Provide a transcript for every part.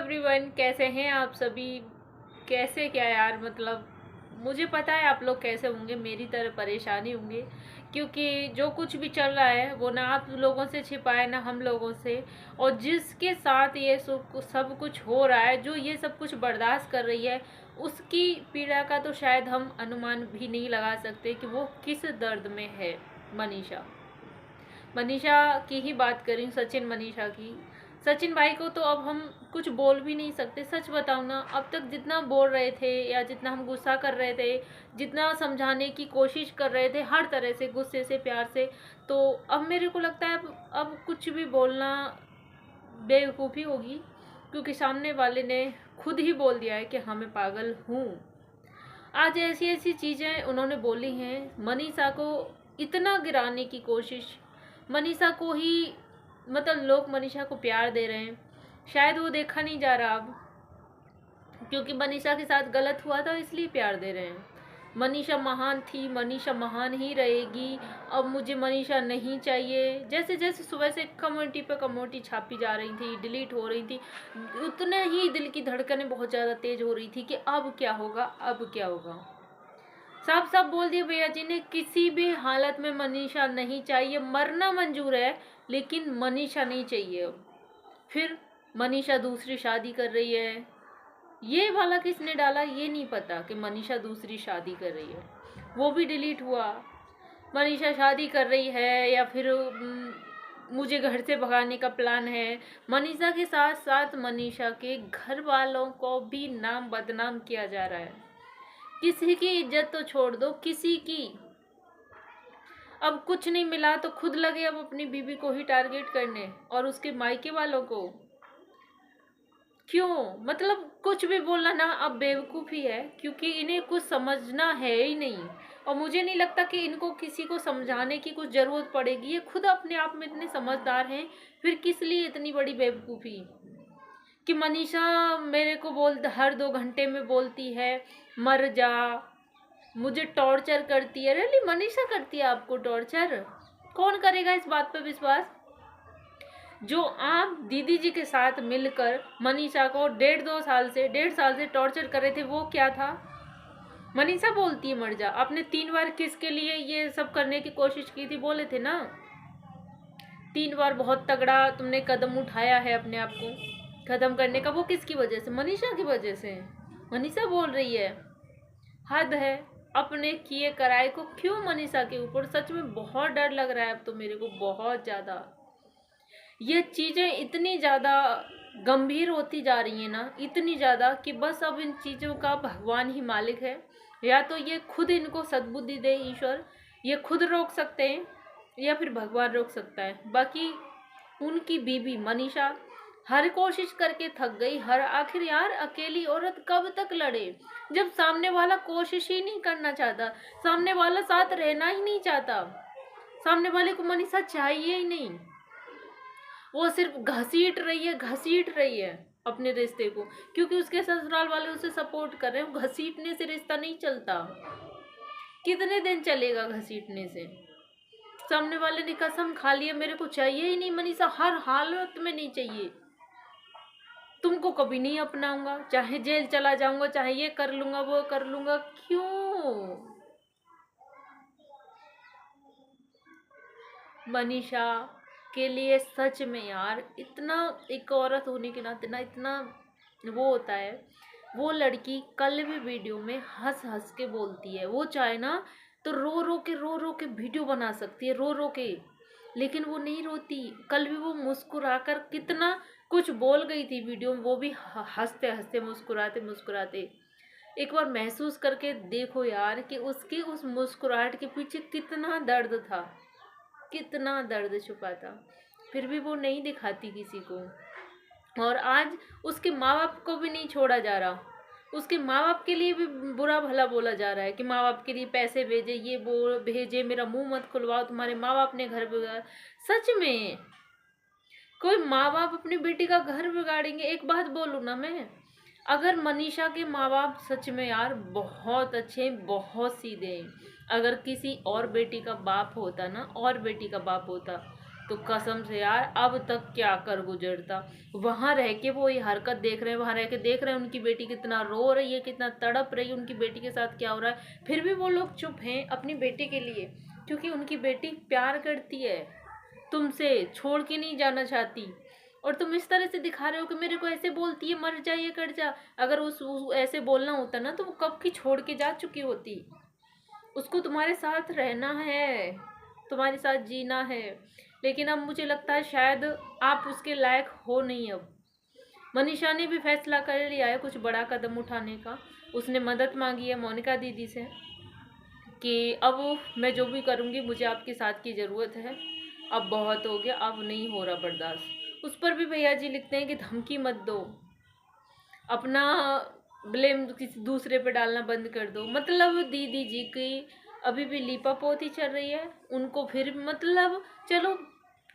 Everyone, कैसे हैं आप सभी। कैसे क्या यार, मतलब मुझे पता है आप लोग कैसे होंगे, मेरी तरह परेशानी होंगे। क्योंकि जो कुछ भी चल रहा है वो ना आप लोगों से छिपा है ना हम लोगों से। और जिसके साथ ये सब कुछ हो रहा है, जो ये सब कुछ बर्दाश्त कर रही है, उसकी पीड़ा का तो शायद हम अनुमान भी नहीं लगा सकते कि वो किस दर्द में है। मनीषा मनीषा की ही बात करें, सचिन मनीषा की। सचिन भाई को तो अब हम कुछ बोल भी नहीं सकते। सच बताऊं ना, अब तक जितना बोल रहे थे या जितना हम गुस्सा कर रहे थे, जितना समझाने की कोशिश कर रहे थे हर तरह से, गुस्से से, प्यार से, तो अब मेरे को लगता है अब कुछ भी बोलना बेवकूफ़ी होगी। क्योंकि सामने वाले ने खुद ही बोल दिया है कि हाँ मैं पागल हूँ। आज ऐसी ऐसी चीज़ें उन्होंने बोली हैं मनीषा को, इतना गिराने की कोशिश। मनीषा को ही, मतलब लोग मनीषा को प्यार दे रहे हैं, शायद वो देखा नहीं जा रहा अब, क्योंकि मनीषा के साथ गलत हुआ था इसलिए प्यार दे रहे हैं। मनीषा महान थी, मनीषा महान ही रहेगी, अब मुझे मनीषा नहीं चाहिए। जैसे जैसे सुबह से कम्युनिटी पे कम्युनिटी छापी जा रही थी, डिलीट हो रही थी, उतने ही दिल की धड़कनें बहुत ज़्यादा तेज हो रही थी कि अब क्या होगा, अब क्या होगा। साफ साफ बोल दिया भैया जी ने, किसी भी हालत में मनीषा नहीं चाहिए। मरना मंजूर है लेकिन मनीषा नहीं चाहिए अब। फिर मनीषा दूसरी शादी कर रही है, ये वाला किसने डाला ये नहीं पता कि मनीषा दूसरी शादी कर रही है, वो भी डिलीट हुआ। मनीषा शादी कर रही है या फिर मुझे घर से भगाने का प्लान है। मनीषा के साथ साथ मनीषा के घर वालों को भी नाम बदनाम किया जा रहा है। किसी की इज्जत तो छोड़ दो, किसी की। अब कुछ नहीं मिला तो खुद लगे अब अपनी बीवी को ही टारगेट करने और उसके मायके वालों को। क्यों? मतलब कुछ भी बोलना ना अब बेवकूफ़ी है, क्योंकि इन्हें कुछ समझना है ही नहीं। और मुझे नहीं लगता कि इनको किसी को समझाने की कुछ ज़रूरत पड़ेगी, ये खुद अपने आप में इतने समझदार हैं। फिर किस लिए इतनी बड़ी बेवकूफ़ी कि मनीषा मेरे को हर 2 घंटे में बोलती है मर जा, मुझे टॉर्चर करती है। रियली मनीषा करती है आपको टॉर्चर? कौन करेगा इस बात पर विश्वास? जो आप दीदी जी के साथ मिलकर मनीषा को 1.5 साल से टॉर्चर कर रहे थे, वो क्या था? मनीषा बोलती है मर जा। आपने 3 बार किसके लिए ये सब करने की कोशिश की थी, बोले थे ना? 3 बार बहुत तगड़ा तुमने कदम उठाया है अपने आप को खत्म करने का। वो किसकी वजह से? मनीषा की वजह से। मनीषा बोल रही है, हद है। अपने किए कराए को क्यों मनीषा के ऊपर? सच में बहुत डर लग रहा है अब तो मेरे को, बहुत ज़्यादा। ये चीज़ें इतनी ज़्यादा गंभीर होती जा रही हैं ना, इतनी ज़्यादा कि बस अब इन चीज़ों का भगवान ही मालिक है। या तो ये खुद इनको सद्बुद्धि दे ईश्वर, ये खुद रोक सकते हैं, या फिर भगवान रोक सकता है। बाकी उनकी बीबी मनीषा हर कोशिश करके थक गई। आखिर यार, अकेली औरत कब तक लड़े जब सामने वाला कोशिश ही नहीं करना चाहता, सामने वाला साथ रहना ही नहीं चाहता, सामने वाले को मनीषा चाहिए ही नहीं। वो सिर्फ घसीट रही है अपने रिश्ते को, क्योंकि उसके ससुराल वाले उसे सपोर्ट कर रहे हैं। घसीटने से रिश्ता नहीं चलता। कितने दिन चलेगा घसीटने से? सामने वाले ने कसम खा लिया मेरे को चाहिए ही नहीं मनीषा, हर हालत में नहीं चाहिए, तुमको कभी नहीं अपनाऊंगा, चाहे जेल चला जाऊंगा, चाहे ये कर लूंगा वो कर लूंगा। क्यों? मनीषा के लिए सच में यार, इतना एक औरत होने के नाते ना, इतना वो होता है। वो लड़की कल भी वीडियो में हंस हंस के बोलती है, वो चाहे ना तो रो रो के वीडियो बना सकती है, रो रो के, लेकिन वो नहीं रोती। कल भी वो मुस्कुराकर कितना कुछ बोल गई थी वीडियो में, वो भी हंसते हंसते, मुस्कुराते मुस्कुराते। एक बार महसूस करके देखो यार कि उसकी उस मुस्कुराहट के पीछे कितना दर्द था, कितना दर्द छुपा था। फिर भी वो नहीं दिखाती किसी को। और आज उसके माँ बाप को भी नहीं छोड़ा जा रहा, उसके माँ बाप के लिए भी बुरा भला बोला जा रहा है कि माँ बाप के लिए पैसे भेजे, ये वो भेजे, मेरा मुंह मत खुलवाओ, तुम्हारे माँ बाप ने घर बिगाड़। सच में कोई माँ बाप अपनी बेटी का घर बिगाड़ेंगे? एक बात बोलूँ ना मैं, अगर मनीषा के माँ बाप सच में यार बहुत अच्छे, बहुत सीधे हैं, अगर किसी और बेटी का बाप होता ना, और बेटी का बाप होता तो कसम से यार अब तक क्या कर गुजरता। वहां रह के वो ये हरकत देख रहे हैं, वहां रह के देख रहे हैं उनकी बेटी कितना रो रही है, कितना तड़प रही है, उनकी बेटी के साथ क्या हो रहा है, फिर भी वो लोग चुप हैं अपनी बेटी के लिए, क्योंकि उनकी बेटी प्यार करती है, तुमसे छोड़ के नहीं जाना चाहती। और तुम इस तरह से दिखा रहे हो कि मेरे को ऐसे बोलती है मर जा ये कर जा। अगर उस ऐसे बोलना होता ना तो वो कब की छोड़ के जा चुकी होती। उसको तुम्हारे साथ रहना है, तुम्हारे साथ जीना है, लेकिन अब मुझे लगता है शायद आप उसके लायक हो नहीं अब। मनीषा ने भी फैसला कर लिया है कुछ बड़ा कदम उठाने का। उसने मदद मांगी है मोनिका दीदी से कि अब मैं जो भी करूँगी मुझे आपके साथ की ज़रूरत है, अब बहुत हो गया, अब नहीं हो रहा बर्दाश्त। उस पर भी भैया जी लिखते हैं कि धमकी मत दो, अपना ब्लेम किसी दूसरे पे डालना बंद कर दो। मतलब दीदी जी की अभी भी लीपापोती चल रही है, उनको फिर मतलब चलो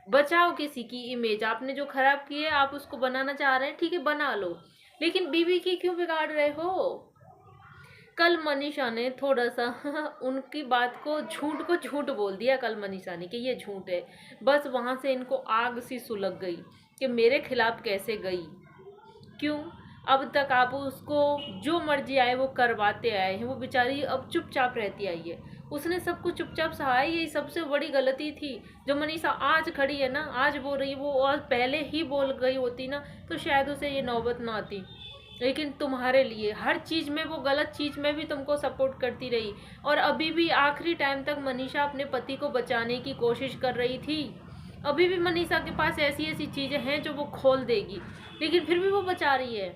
बचाओ किसी की इमेज, आपने जो खराब की है आप उसको बनाना चाह रहे हैं, ठीक है बना लो, लेकिन बीवी की क्यों बिगाड़ रहे हो। कल मनीषा ने थोड़ा सा उनकी बात को झूठ बोल दिया कल मनीषा ने कि ये झूठ है। बस वहां से इनको आग सी सुलग गई कि मेरे खिलाफ कैसे गई, क्यों। अब तक आप उसको जो मर्जी आए वो करवाते आए हैं, वो बेचारी अब चुपचाप रहती आई है, उसने सब कुछ चुपचाप सहा। यही सबसे बड़ी गलती थी जो मनीषा आज खड़ी है ना, आज बोल रही, वो और पहले ही बोल गई होती ना तो शायद उसे ये नौबत ना आती। लेकिन तुम्हारे लिए हर चीज में, वो गलत चीज में भी तुमको सपोर्ट करती रही, और अभी भी आखिरी टाइम तक मनीषा अपने पति को बचाने की कोशिश कर रही थी। अभी भी मनीषा के पास ऐसी ऐसी चीजें हैं जो वो खोल देगी, लेकिन फिर भी वो बचा रही है।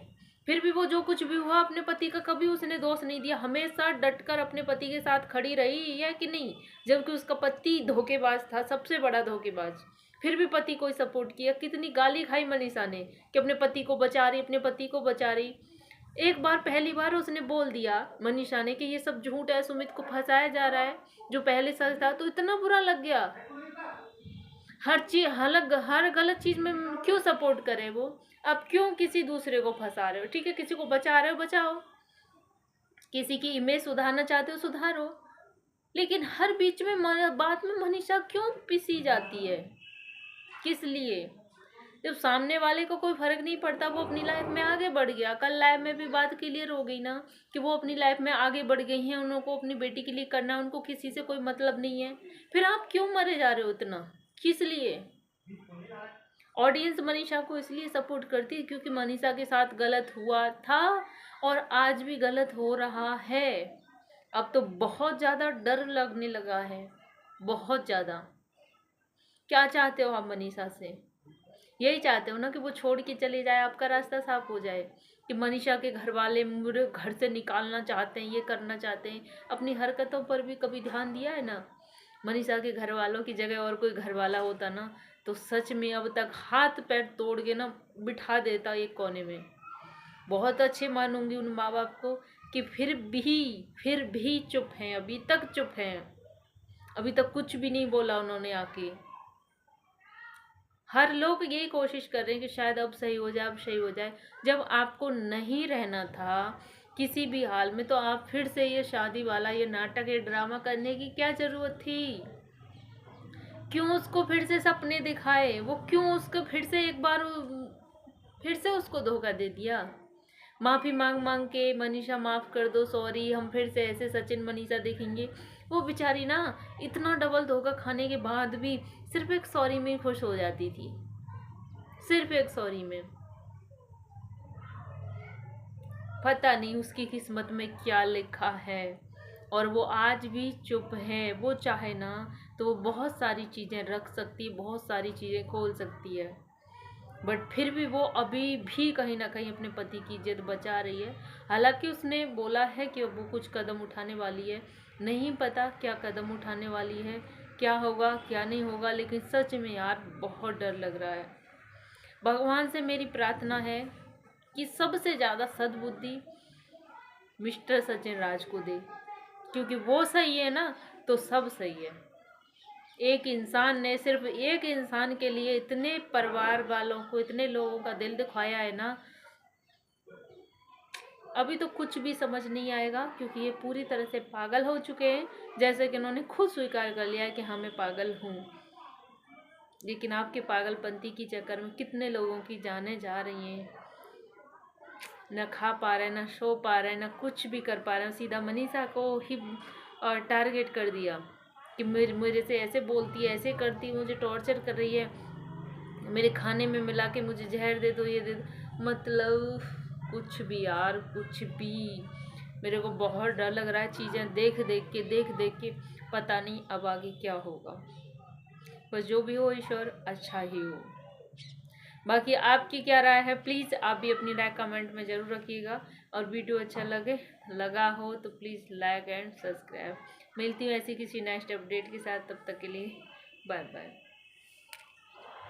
फिर भी वो जो कुछ भी हुआ अपने पति का कभी उसने दोष नहीं दिया, हमेशा डटकर अपने पति के साथ खड़ी रही है कि नहीं, जबकि उसका पति धोखेबाज था, सबसे बड़ा धोखेबाज। फिर भी पति को सपोर्ट किया। कितनी गाली खाई मनीषा ने कि अपने पति को बचा रही, अपने पति को बचा रही। एक बार पहली बार उसने बोल दिया मनीषा ने कि ये सब झूठ है, सुमित को फंसाया जा रहा है, जो पहले सच था, तो इतना बुरा लग गया। हर चीज हर गलत चीज में क्यों सपोर्ट करे वो। अब क्यों किसी दूसरे को फंसा रहे हो, ठीक है किसी को बचा रहे हो बचाओ, किसी की इमेज सुधारना चाहते हो सुधारो, लेकिन हर बीच में बात में मनीषा क्यों पिसी जाती है, किस लिए। जब सामने वाले को कोई फर्क नहीं पड़ता, वो अपनी लाइफ में आगे बढ़ गया, कल लाइफ में भी बात क्लियर हो गई ना कि वो अपनी लाइफ में आगे बढ़ गई हैं, उनको अपनी बेटी के लिए करना, उनको किसी से कोई मतलब नहीं है, फिर आप क्यों मरे जा रहे हो इतना, किस लिए। ऑडियंस मनीषा को इसलिए सपोर्ट करती है क्योंकि मनीषा के साथ गलत हुआ था और आज भी गलत हो रहा है। अब तो बहुत ज़्यादा डर लगने लगा है, बहुत ज़्यादा। क्या चाहते हो आप मनीषा से, यही चाहते हो ना कि वो छोड़ के चले जाए, आपका रास्ता साफ हो जाए, कि मनीषा के घर वाले मुझे घर से निकालना चाहते हैं, ये करना चाहते हैं। अपनी हरकतों पर भी कभी ध्यान दिया है ना। मनीषा के घर वालों की जगह और कोई घर वाला होता ना तो सच में अब तक हाथ पैर तोड़ के ना बिठा देता एक कोने में। बहुत अच्छे मानूंगी उन माँ बाप को कि फिर भी चुप हैं, अभी तक चुप हैं, अभी तक कुछ भी नहीं बोला उन्होंने आके। हर लोग यही कोशिश कर रहे हैं कि शायद अब सही हो जाए, अब सही हो जाए। जब आपको नहीं रहना था किसी भी हाल में तो आप फिर से ये शादी वाला ये नाटक ये ड्रामा करने की क्या जरूरत थी। क्यों उसको फिर से सपने दिखाए, वो क्यों उसको फिर से एक बार फिर से उसको धोखा दे दिया। माफ़ी मांग मांग के मनीषा माफ़ कर दो, सॉरी, हम फिर से ऐसे सचिन मनीषा देखेंगे। वो बेचारी ना इतना डबल धोखा खाने के बाद भी सिर्फ एक सॉरी में खुश हो जाती थी, सिर्फ एक सॉरी में। पता नहीं उसकी किस्मत में क्या लिखा है, और वो आज भी चुप है। वो चाहे ना तो वो बहुत सारी चीज़ें रख सकती है, बहुत सारी चीज़ें खोल सकती है, बट फिर भी वो अभी भी कहीं ना कहीं अपने पति की इज्जत बचा रही है। हालांकि उसने बोला है कि वो कुछ कदम उठाने वाली है, नहीं पता क्या कदम उठाने वाली है, क्या होगा क्या नहीं होगा, लेकिन सच में यार बहुत डर लग रहा है। भगवान से मेरी प्रार्थना है कि सबसे ज़्यादा सद्बुद्धि मिस्टर सचिन राज को दे, क्योंकि वो सही है ना तो सब सही है। एक इंसान ने सिर्फ एक इंसान के लिए इतने परिवार वालों को, इतने लोगों का दिल दुखाया है ना, अभी तो कुछ भी समझ नहीं आएगा, क्योंकि ये पूरी तरह से पागल हो चुके हैं, जैसे कि उन्होंने खुद स्वीकार कर लिया है कि हाँ मैं पागल हूँ। लेकिन आपके पागलपंती की चक्कर में कितने लोगों की जानें जा रही हैं। ना खा पा रहे, ना सो पा रहे, ना कुछ भी कर पा रहे हैं। सीधा मनीषा को ही टारगेट कर दिया कि मेरे से ऐसे बोलती है, ऐसे करती है, मुझे टॉर्चर कर रही है, मेरे खाने में मिला के मुझे जहर दे दो, ये दे दो। मतलब कुछ भी यार, कुछ भी। मेरे को बहुत डर लग रहा है चीज़ें देख देख के। पता नहीं अब आगे क्या होगा। बस जो भी हो ईश्वर अच्छा ही हो। बाकी आपकी क्या राय है, प्लीज़ आप भी अपनी राय कमेंट में ज़रूर रखिएगा। और वीडियो अच्छा लगा हो तो प्लीज़ लाइक एंड सब्सक्राइब। मिलती हूँ ऐसी किसी नेक्स्ट अपडेट के साथ, तब तक के लिए बाय बाय।